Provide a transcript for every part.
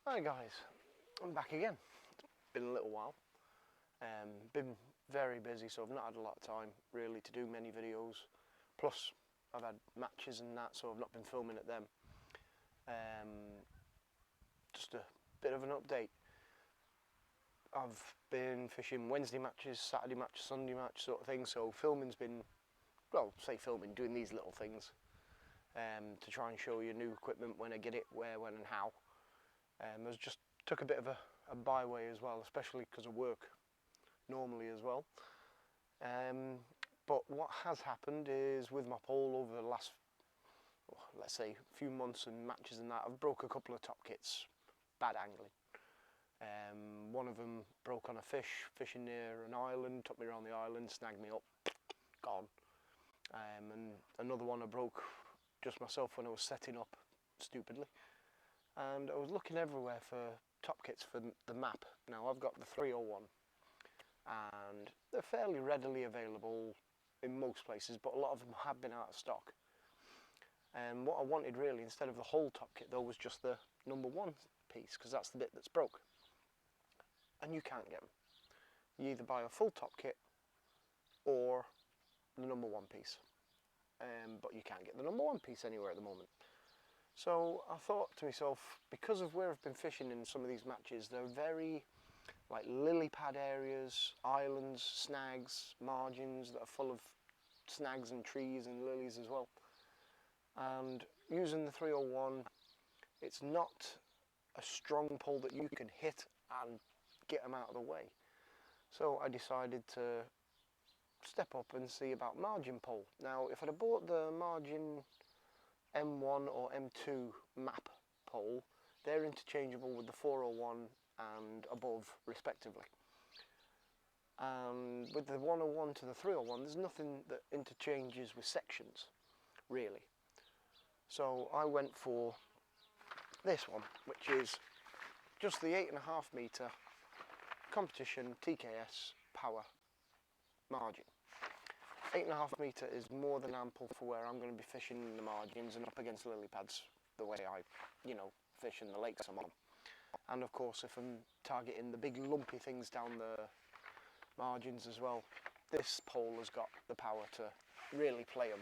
Hi guys, I'm back again. It's been a little while. Been very busy, so I've not had a lot of time really to do many videos. Plus, I've had matches and that, so I've not been filming at them. Just a bit of an update. I've been fishing Wednesday matches, Saturday match, Sunday match sort of thing, so filming's been, well, say filming, doing these little things to try and show you new equipment when I get it, where, when and how. I just took a bit of a byway as well, especially because of work normally as well. But what has happened is with my pole over the last, let's say, few months and matches and that, I've broke a couple of top kits, bad angling. One of them broke on a fish, fishing near an island, took me around the island, snagged me up, gone. And another one I broke just myself when I was setting up, stupidly. And I was looking everywhere for top kits for the map. Now I've got the 301 and they're fairly readily available in most places, but a lot of them have been out of stock. And what I wanted really, instead of the whole top kit though, was just the number one piece, because that's the bit that's broke. And you can't get them. You either buy a full top kit or the number one piece. But you can't get the number one piece anywhere at the moment. So I thought to myself, because of where I've been fishing in some of these matches, they're very like lily pad areas, islands, snags, margins that are full of snags and trees and lilies as well. And using the 301, it's not a strong pole that you can hit and get them out of the way. So I decided to step up and see about margin pole. Now if I'd have bought the margin M1 or M2 map pole, they're interchangeable with the 401 and above respectively. And with the 101 to the 301, there's nothing that interchanges with sections really. So I went for this one, which is just the 8.5 metre competition TKS power margin. 8.5 metre is more than ample for where I'm going to be fishing in the margins and up against lily pads the way I, fish in the lakes I'm on. And of course, if I'm targeting the big lumpy things down the margins as well, this pole has got the power to really play them.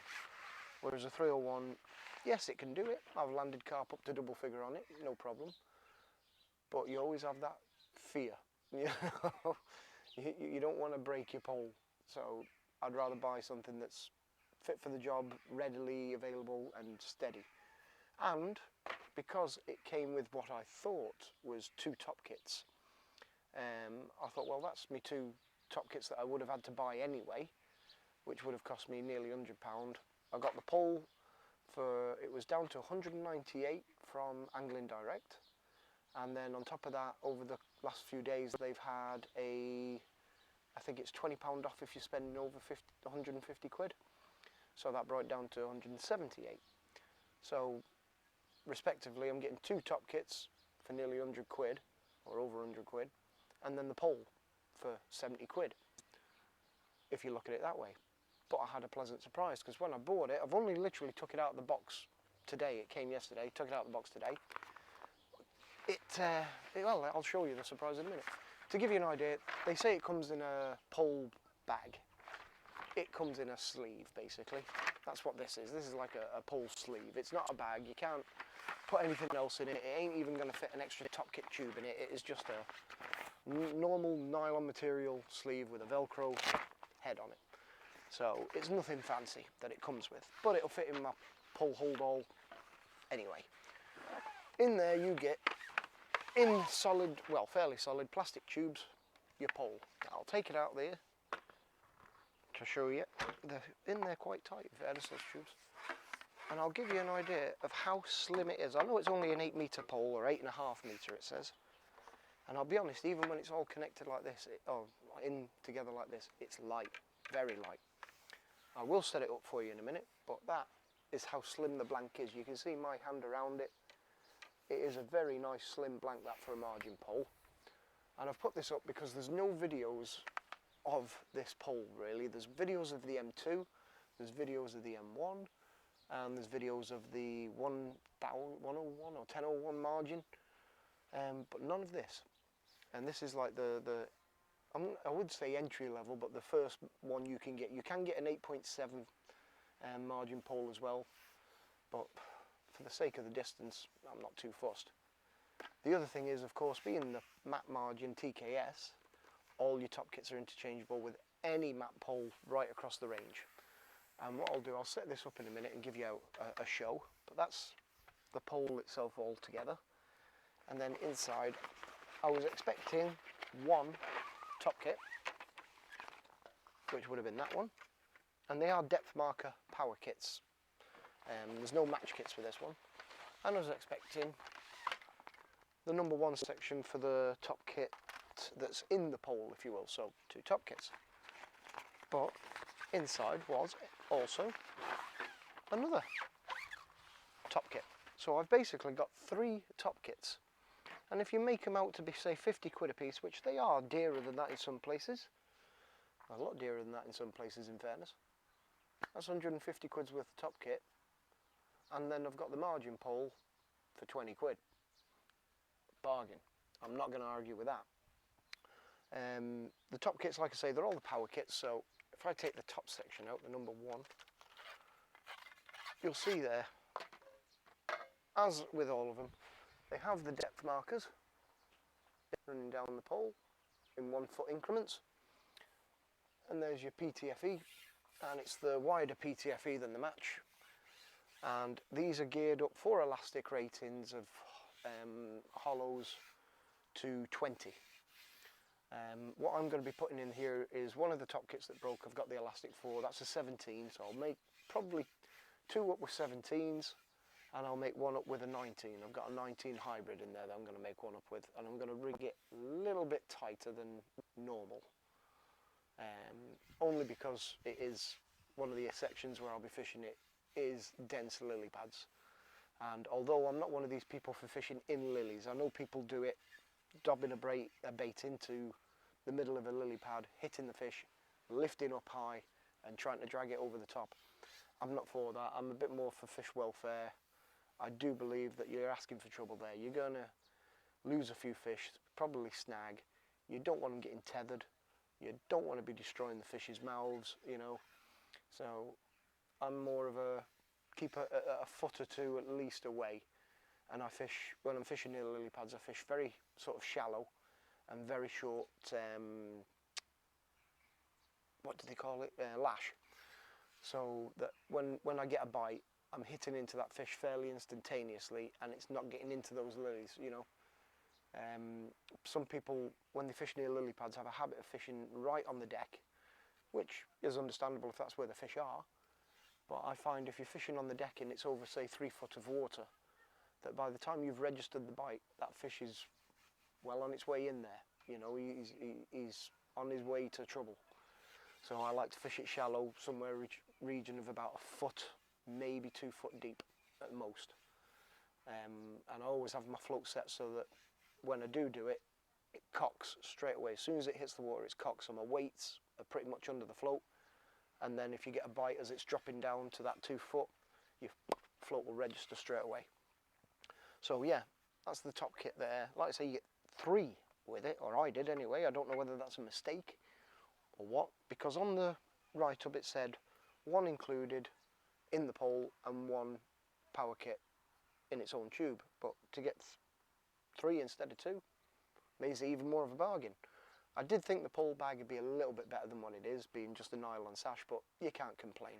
Whereas a 301, yes, it can do it. I've landed carp up to double figure on it, no problem. But you always have that fear. You don't want to break your pole. So I'd rather buy something that's fit for the job, readily available and steady. And because it came with what I thought was 2 top kits, I thought, well, that's me 2 top kits that I would have had to buy anyway, which would have cost me nearly £100. I got the pole for, it was down to 198 from Angling Direct. And then on top of that, over the last few days, they've had I think it's £20 off if you're spending over 150 quid. So that brought it down to 178. So respectively, I'm getting 2 top kits for nearly 100 quid, or over 100 quid, and then the pole for 70 quid, if you look at it that way. But I had a pleasant surprise, because when I bought it, I've only literally took it out of the box today. It came yesterday, took it out of the box today. Well, I'll show you the surprise in a minute. To give you an idea, they say it comes in a pole bag. It comes in a sleeve, basically. That's what this is. This is like a pole sleeve. It's not a bag. You can't put anything else in it. It ain't even going to fit an extra top kit tube in it. It is just a normal nylon material sleeve with a Velcro head on it. So it's nothing fancy that it comes with, but it'll fit in my pole hold all anyway. In there you get, in solid, well, fairly solid plastic tubes, your pole. I'll take it out there to show you. They're in there quite tight, fairness, those tubes. And I'll give you an idea of how slim it is. I know it's only an 8 metre pole, or 8.5 metre it says. And I'll be honest, even when it's all connected like this, in together like this, it's light, very light. I will set it up for you in a minute, but that is how slim the blank is. You can see my hand around it. It is a very nice slim blank, that, for a margin pole. And I've put this up because there's no videos of this pole really. There's videos of the M2, there's videos of the M1, and there's videos of the 101 or 1001 margin. but none of this. And this is like I would say entry level, but the first one you can get. You can get an 8.7 margin pole as well, but for the sake of the distance, I'm not too fussed. The other thing is, of course, being the map margin TKS, all your top kits are interchangeable with any map pole right across the range. And what I'll do, I'll set this up in a minute and give you a show, but that's the pole itself all together. And then inside, I was expecting one top kit, which would have been that one, and they are depth marker power kits. There's no match kits for this one, and I was expecting the number one section for the top kit that's in the pole, if you will, so 2 top kits. But inside was also another top kit. So I've basically got 3 top kits, and if you make them out to be, say, 50 quid a piece, which they are dearer than that in some places, a lot dearer than that in some places in fairness, that's 150 quid's worth of top kit, and then I've got the margin pole for 20 quid. Bargain. I'm not going to argue with that. The top kits, like I say, they're all the power kits, so if I take the top section out, the number 1, you'll see there, as with all of them, they have the depth markers running down the pole in 1 foot increments, and there's your PTFE, and it's the wider PTFE than the match, and these are geared up for elastic ratings of hollows to 20. What I'm going to be putting in here is one of the top kits that broke. I've got the elastic for, that's a 17, so I'll make probably 2 up with 17s, and I'll make 1 up with a 19. I've got a 19 hybrid in there that I'm going to make 1 up with, and I'm going to rig it a little bit tighter than normal, only because it is one of the sections where I'll be fishing it is dense lily pads. And although I'm not one of these people for fishing in lilies, I know people do it, dobbing a bait into the middle of a lily pad, hitting the fish, lifting up high and trying to drag it over the top. I'm not for that. I'm a bit more for fish welfare. I do believe that you're asking for trouble there. You're going to lose a few fish, probably snag. You don't want them getting tethered. You don't want to be destroying the fish's mouths, you know. So I'm more of a keep a foot or 2 at least away, and I fish, when I'm fishing near the lily pads, I fish very sort of shallow and very short, what do they call it, lash, so that when I get a bite, I'm hitting into that fish fairly instantaneously and it's not getting into those lilies, you know. Some people, when they fish near lily pads, have a habit of fishing right on the deck, which is understandable if that's where the fish are. But I find if you're fishing on the deck and it's over, say, 3 foot of water, that by the time you've registered the bite, that fish is well on its way in there. You know, he's on his way to trouble. So I like to fish it shallow, somewhere region of about 1 foot, maybe 2 foot deep at most. And I always have my float set so that when I do it, it cocks straight away. As soon as it hits the water, it's cocked. So my weights are pretty much under the float. And then if you get a bite as it's dropping down to that 2 foot, your float will register straight away. So yeah, that's the top kit there. Like I say, you get 3 with it, or I did anyway. I don't know whether that's a mistake or what, because on the write-up it said 1 included in the pole and 1 power kit in its own tube. But to get 3 instead of 2 makes it even more of a bargain. I did think the pole bag would be a little bit better than what it is, being just a nylon sash, but you can't complain,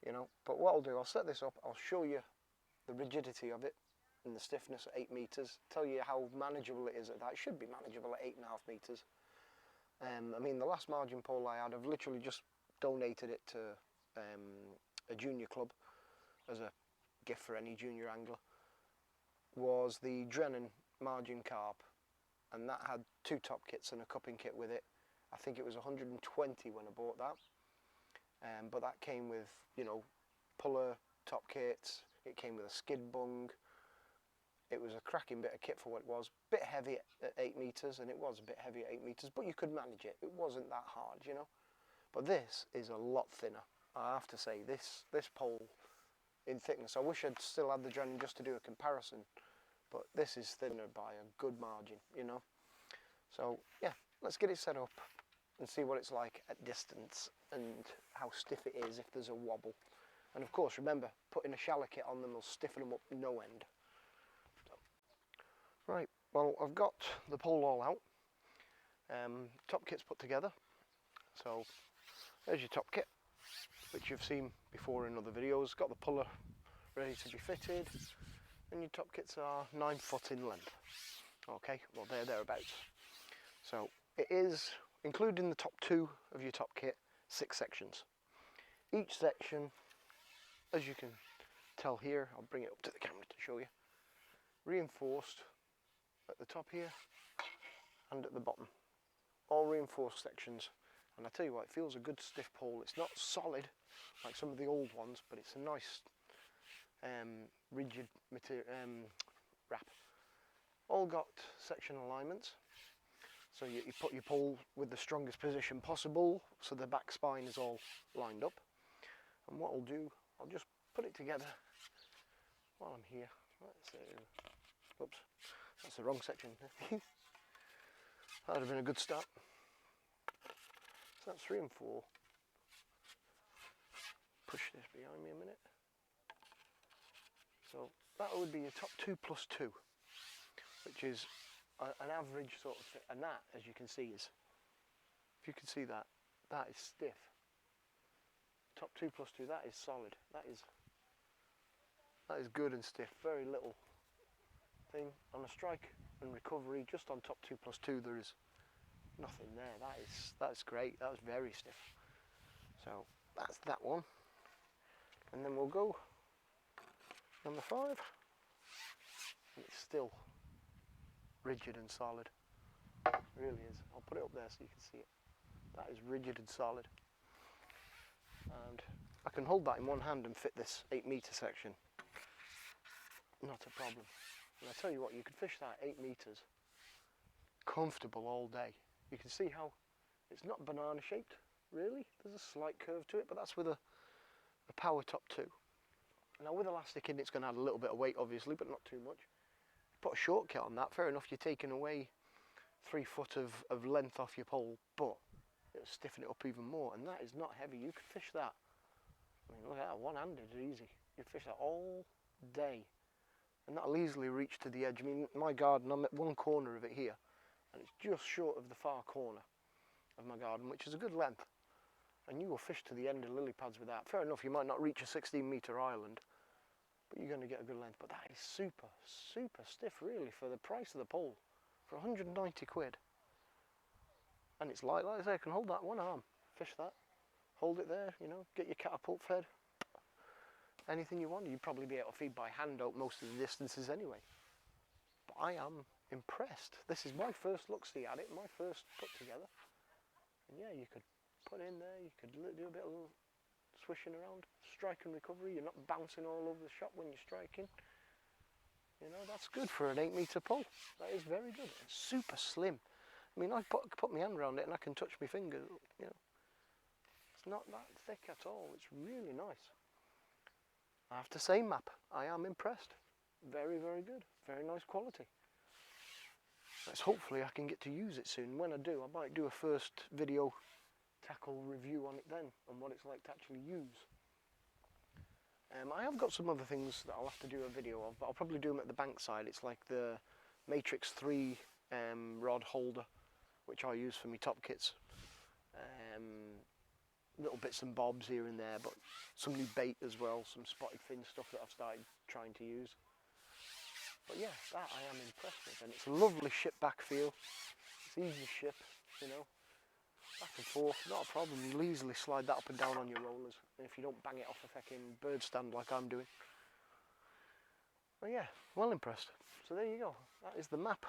you know. But what I'll do, I'll set this up, I'll show you the rigidity of it and the stiffness at 8 meters, tell you how manageable it is at that. It should be manageable at 8.5 meters. I mean, the last margin pole I had, I've literally just donated it to a junior club as a gift for any junior angler, was the Drennan margin carp. And that had 2 top kits and a cupping kit with it. I think it was 120 when I bought that. But that came with, you know, puller top kits. It came with a skid bung. It was a cracking bit of kit for what it was. Bit heavy at 8 meters, and it was a bit heavy at 8 meters, but you could manage it. It wasn't that hard, you know. But this is a lot thinner. I have to say, this pole in thickness. I wish I'd still had the Drennan just to do a comparison. but this is thinner by a good margin, you know. So yeah, let's get it set up and see what it's like at distance and how stiff it is if there's a wobble. And of course, remember, putting a shallow kit on them will stiffen them up no end. So, right, well, I've got the pole all out. Top kit's put together. So there's your top kit, which you've seen before in other videos. Got the puller ready to be fitted, and your top kits are 9 foot in length. Okay, well they're thereabouts. So it is, including the top 2 of your top kit, 6 sections. Each section, as you can tell here, I'll bring it up to the camera to show you, reinforced at the top here and at the bottom. All reinforced sections, and I tell you what, it feels a good stiff pole. It's not solid like some of the old ones, but it's a nice rigid material wrap. All got section alignments, so you put your pole with the strongest position possible so the back spine is all lined up. And what I'll do, I'll just put it together while I'm here. Let's see. Oops, that's the wrong section. That would have been a good start. So that's 3 and 4. Push this behind me a minute. So that would be your top 2 plus 2, which is an average sort of fit. And that, as you can see, is, if you can see that, that is stiff. Top 2 plus 2, that is solid. That is good and stiff. Very little thing on a strike and recovery. Just on top 2 plus 2, there is nothing there. That's great. That was very stiff. So that's that one. And then we'll go number 5. And it's still rigid and solid. It really is. I'll put it up there so you can see it. That is rigid and solid. And I can hold that in one hand and fit this 8 metre section. Not a problem. And I tell you what, you could fish that 8 metres comfortable all day. You can see how it's not banana shaped, really. There's a slight curve to it, but that's with a power top 2. Now with elastic in, it's going to add a little bit of weight, obviously, but not too much. Put a short kit on that, fair enough, you're taking away 3 foot of length off your pole, but it'll stiffen it up even more, and that is not heavy. You could fish that, I mean, look at that, one-handed, easy. You fish that all day, and that'll easily reach to the edge. I mean, my garden, I'm at one corner of it here, and it's just short of the far corner of my garden, which is a good length. And you will fish to the end of lily pads with that. Fair enough, you might not reach a 16 metre island, but you're going to get a good length. But that is super, super stiff, really, for the price of the pole. For 190 quid. And it's light, like I say, I can hold that one arm. Fish that. Hold it there, you know, get your catapult fed. Anything you want. You'd probably be able to feed by hand out most of the distances anyway. But I am impressed. This is my first look-see at it, my first put together. And yeah, you could put in there, you could do a bit of swishing around, strike and recovery. You're not bouncing all over the shop when you're striking. You know, that's good for an 8 metre pole. That is very good. It's super slim. I mean, I put my hand around it and I can touch my finger, you know. It's not that thick at all. It's really nice. I have to say, Map, I am impressed. Very, very good. Very nice quality. Let's hopefully I can get to use it soon. When I do, I might do a first video tackle review on it then, on what it's like to actually use. I have got some other things that I'll have to do a video of, but I'll probably do them at the bank side. It's like the Matrix 3 rod holder, which I use for my top kits. Little bits and bobs here and there, but some new bait as well, some spotted fin stuff that I've started trying to use. But yeah, that I am impressed with, and it's a lovely ship back feel. It's easy to ship, you know. Back and forth, not a problem. You'll easily slide that up and down on your rollers, and if you don't bang it off a fucking bird stand like I'm doing. But yeah, well impressed. So there you go. That is the Map.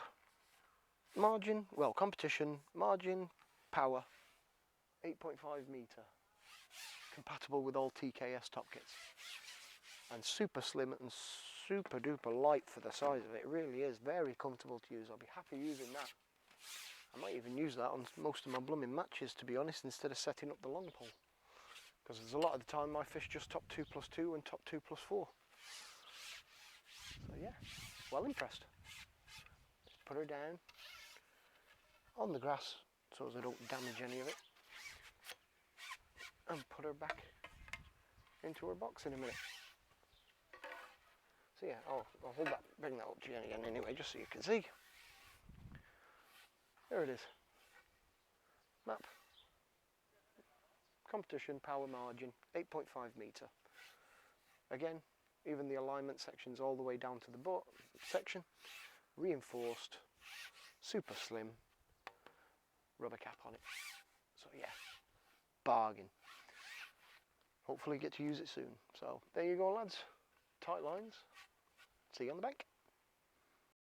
Margin, well, competition, margin, power, 8.5 metre. Compatible with all TKS top kits. And super slim and super duper light for the size of it. It really is very comfortable to use. I'll be happy using that. I might even use that on most of my blooming matches, to be honest, instead of setting up the long pole. Because there's a lot of the time I fish just top 2 plus 2 and top 2 plus 4. So yeah, well impressed. Let's put her down on the grass so as I don't damage any of it, and put her back into her box in a minute. So yeah, I'll hold that, bring that up to you again anyway, just so you can see. There it is. Map. Competition power margin, 8.5 metre. Again, even the alignment sections all the way down to the butt section, reinforced, super slim, rubber cap on it. So yeah, bargain. Hopefully get to use it soon. So there you go, lads. Tight lines. See you on the bank.